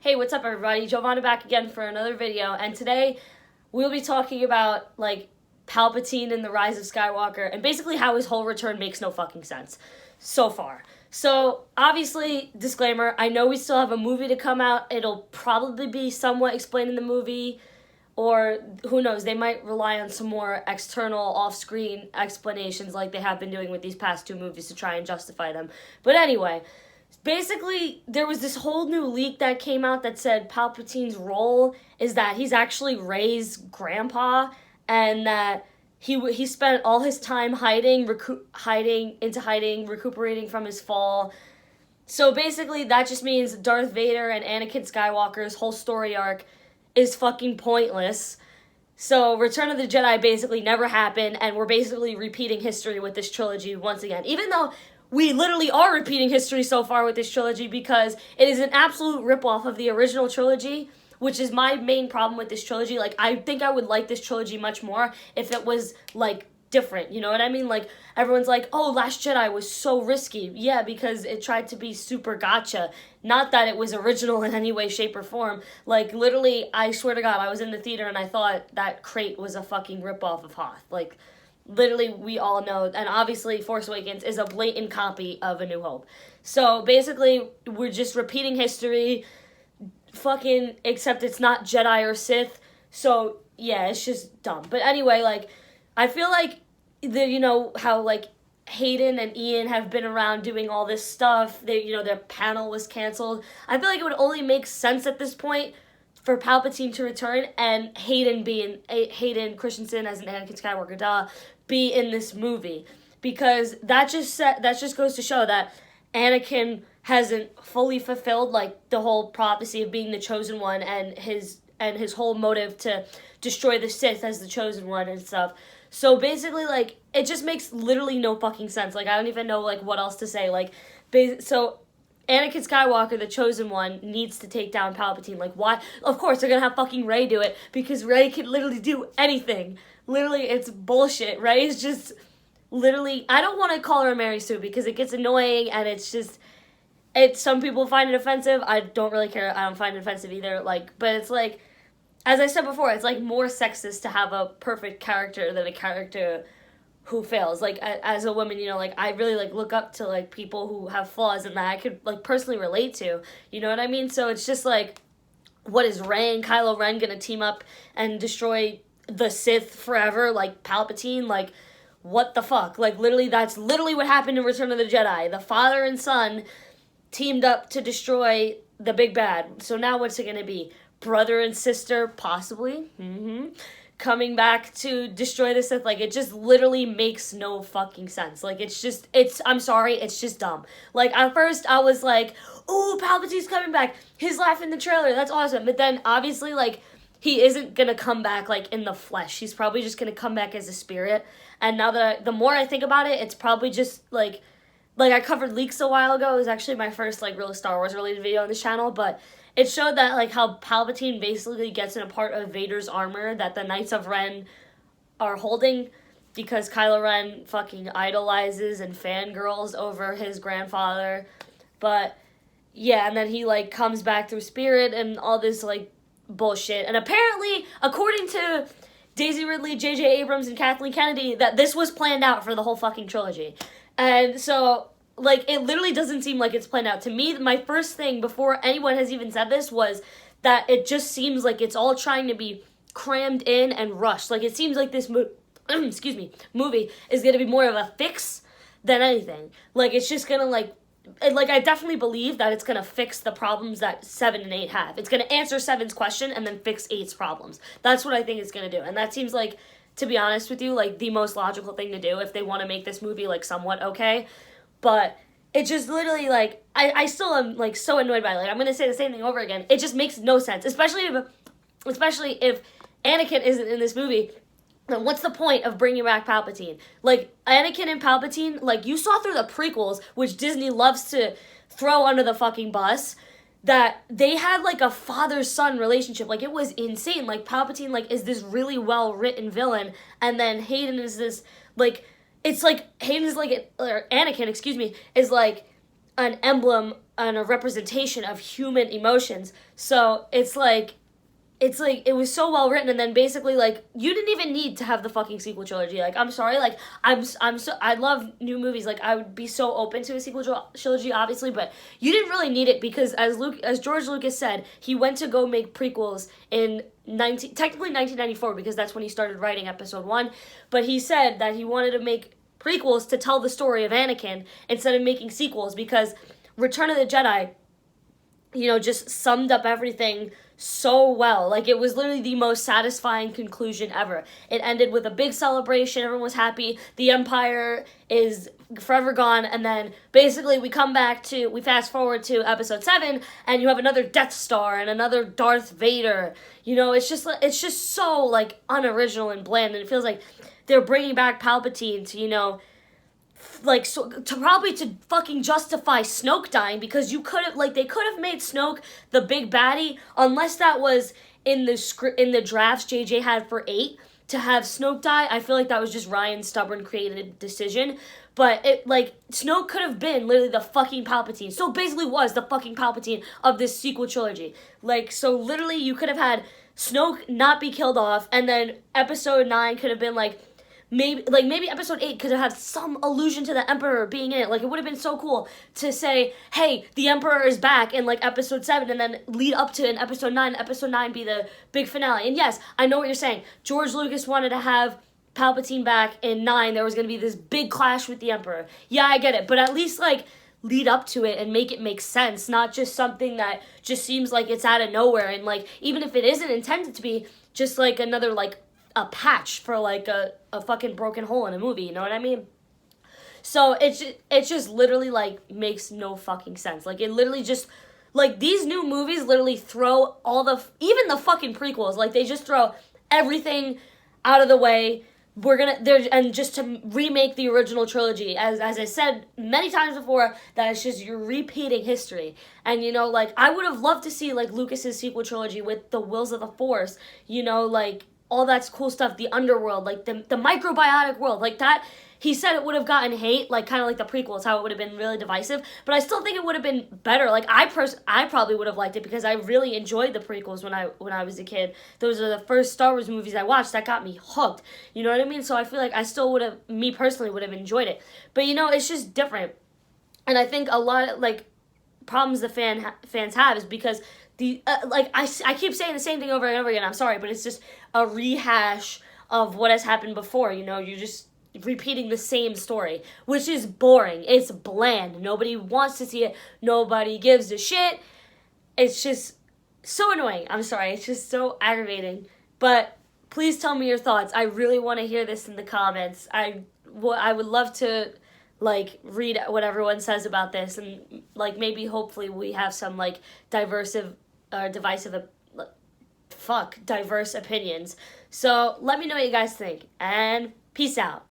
Hey, what's up everybody? Giovanna back again for another video, and today we'll be talking about, Palpatine and the Rise of Skywalker, and basically how his whole return makes no fucking sense so far. So, obviously, disclaimer, I know we still have a movie to come out. It'll probably be somewhat explained in the movie, or who knows, they might rely on some more external off-screen explanations like they have been doing with these past two movies to try and justify them. But anyway, basically, there was this whole new leak that came out that said Palpatine's role is that he's actually Rey's grandpa, and that he spent all his time recuperating from his fall. So basically, that just means Darth Vader and Anakin Skywalker's whole story arc is fucking pointless. So Return of the Jedi basically never happened, and we're basically repeating history with this trilogy once again. Even though we literally are repeating history so far with this trilogy, because it is an absolute ripoff of the original trilogy, which is my main problem with this trilogy. I think I would like this trilogy much more if it was, different, you know what I mean? Everyone's like, oh, Last Jedi was so risky. Yeah, because it tried to be super gotcha. Not that it was original in any way, shape, or form. Literally, I swear to God, I was in the theater and I thought that crate was a fucking ripoff of Hoth. Literally, we all know, and obviously Force Awakens is a blatant copy of A New Hope. So basically, we're just repeating history, except it's not Jedi or Sith. So yeah, it's just dumb. But anyway, I feel like how Hayden and Ian have been around doing all this stuff. Their panel was canceled. I feel like it would only make sense at this point for Palpatine to return and Hayden Christensen as an Anakin Skywalker, be in this movie, because that just goes to show that Anakin hasn't fully fulfilled the whole prophecy of being the chosen one, and his whole motive to destroy the Sith as the chosen one and stuff. So basically, it just makes literally no fucking sense. I don't even know what else to say. So Anakin Skywalker, the chosen one, needs to take down Palpatine. Why? Of course, they're gonna have fucking Rey do it, because Rey can literally do anything. Literally, it's bullshit. Rey is just literally, I don't want to call her a Mary Sue because it gets annoying, and some people find it offensive. I don't really care. I don't find it offensive either. But it's as I said before, it's more sexist to have a perfect character than a character who fails. As a woman, I really look up to people who have flaws and that I could personally relate to. You know what I mean? So it's just what is Rey and Kylo Ren gonna team up and destroy the Sith forever, Palpatine? What the fuck? Literally, that's literally what happened in Return of the Jedi. The father and son teamed up to destroy the big bad. So now what's it gonna be? Brother and sister, possibly, coming back to destroy the Sith. It just literally makes no fucking sense. I'm sorry, it's just dumb. At first, I was ooh, Palpatine's coming back. His laugh in the trailer, that's awesome. But then, obviously, he isn't gonna come back, in the flesh. He's probably just gonna come back as a spirit. And now that the more I think about it, it's probably just, I covered leaks a while ago. It was actually my first, real Star Wars related video on this channel, but it showed that, how Palpatine basically gets in a part of Vader's armor that the Knights of Ren are holding, because Kylo Ren fucking idolizes and fangirls over his grandfather. But, yeah, and then he, comes back through spirit and all this, bullshit. And apparently, according to Daisy Ridley, J.J. Abrams, and Kathleen Kennedy, that this was planned out for the whole fucking trilogy. And so, it literally doesn't seem like it's planned out. To me, my first thing, before anyone has even said this, was that it just seems like it's all trying to be crammed in and rushed. It seems like this movie is going to be more of a fix than anything. It's just going to, I definitely believe that it's going to fix the problems that 7 and 8 have. It's going to answer 7's question and then fix 8's problems. That's what I think it's going to do. And that seems to be honest with you, the most logical thing to do if they want to make this movie, somewhat okay. But it just literally, I still am, so annoyed by it. I'm going to say the same thing over again. It just makes no sense. Especially if Anakin isn't in this movie, then what's the point of bringing back Palpatine? Anakin and Palpatine, you saw through the prequels, which Disney loves to throw under the fucking bus, that they had, a father-son relationship. It was insane. Palpatine, is this really well-written villain, and then Hayden is this, it's Hayden is or Anakin, is an emblem a representation of human emotions. So it's like it was so well written, and then basically like you didn't even need to have the fucking sequel trilogy. Like I'm sorry, like I love new movies. Like I would be so open to a sequel trilogy, obviously, but you didn't really need it because as George Lucas said, he went to go make prequels in technically 1994 because that's when he started writing Episode 1. But he said that he wanted to make prequels to tell the story of Anakin instead of making sequels because Return of the Jedi, just summed up everything so well. Like, it was literally the most satisfying conclusion ever. It ended with a big celebration. Everyone was happy. The Empire is forever gone. And then, basically, we fast forward to Episode 7, and you have another Death Star and another Darth Vader. It's just so, like, unoriginal and bland. And it feels like they're bringing back Palpatine to, to fucking justify Snoke dying, because they could have made Snoke the big baddie, unless that was in the drafts JJ had for 8 to have Snoke die. I feel like that was just Ryan's stubborn creative decision, but Snoke could have been literally the fucking Palpatine. So basically was the fucking Palpatine of this sequel trilogy. So literally you could have had Snoke not be killed off, and then Episode 9 could have been maybe Episode 8 could have had some allusion to the Emperor being in it. Like, it would have been so cool to say, hey, the Emperor is back in, Episode 7, and then lead up to in Episode 9 be the big finale. And yes, I know what you're saying. George Lucas wanted to have Palpatine back in 9. There was going to be this big clash with the Emperor. Yeah, I get it. But at least, lead up to it and make it make sense, not just something that just seems like it's out of nowhere. And, even if it isn't intended to be, just, another, a patch for a fucking broken hole in a movie, you know what I mean? So it just literally makes no fucking sense. It literally just these new movies literally throw even the fucking prequels, they just throw everything out of the way. And just to remake the original trilogy, as I said many times before, that it's just you're repeating history. And I would have loved to see Lucas's sequel trilogy with the Wills of the Force, all that cool stuff, the underworld, the microbiotic world, that. He said it would have gotten hate, kind of the prequels, how it would have been really divisive. But I still think it would have been better. I probably would have liked it because I really enjoyed the prequels when I was a kid. Those are the first Star Wars movies I watched that got me hooked. You know what I mean? So I feel like I still would have, me personally, would have enjoyed it. But, it's just different. And I think a lot of, problems the fans have is because I keep saying the same thing over and over again. I'm sorry, but it's just a rehash of what has happened before. You're just repeating the same story, which is boring. It's bland. Nobody wants to see it. Nobody gives a shit. It's just so annoying. I'm sorry. It's just so aggravating. But please tell me your thoughts. I really want to hear this in the comments. I would love to read what everyone says about this, and maybe hopefully we have some diverse opinions. So let me know what you guys think, and peace out.